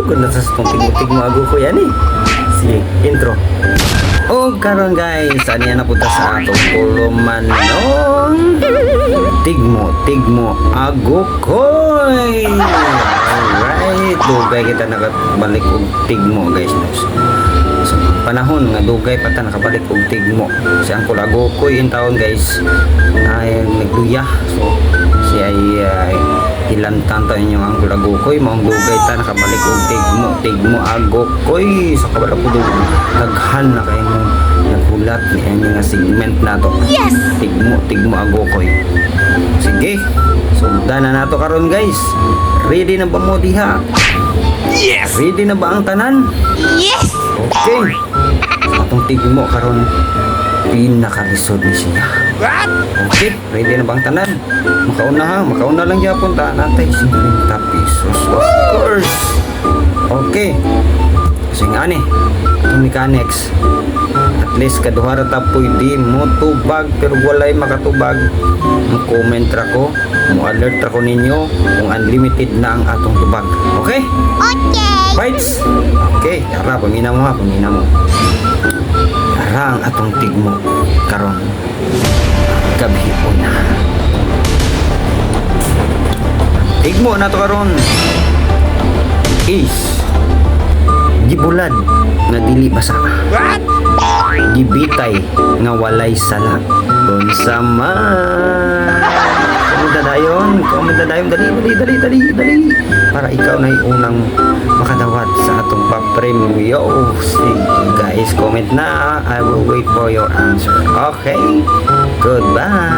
kung nasa itong tig mo ago ko yan eh. Sige, intro. O karon guys, ano yan napunta sa atong tuluman nung tigmo agukoy. Alright, dugay kita nakabalik og tigmo guys. So, panahon nga dugay pa ta nakabalik og tigmo. Si Angkol Agukoy in taon guys ay nagluya. So siya ay ilantan ta inyong Angkol Agukoy maong dugay ta nakabalik og tigmo agukoy. So kabalo ko daghan na kay mo naghulat ni ani nga segment nato. Yes! Tigmo agukoy. Sige. So dana nato karon guys. Ready na ba mo diha? Yes! Ready na ba ang tanan? Yes! Okay. Sa atong tigmo karon pinakalisod ni siya. What? Okay, ready na bang tanan? Makauna lang yapon ta natay 50 pesos. Of course. Okay. Kasi nga ni, itong mechanics. At least kaduha ra ta pwede mo tubag pero walay makatubag. Mo-comment ra ko, mo-alert ra ko ninyo kung unlimited na ang atong tubag. Okay? Okay! Bites? Okay, tara, pamina mo. Tara ang atong tigmo karon. Gabi na. Tigmo na to karon is gibulad nga dili basa. What? Gibitay nga walay sala. Unsa man. Comment na dayon, dali. Para ikaw na yung unang makadawat sa atong pa-premyo. Sige guys, comment na. I will wait for your answer. Okay? Goodbye.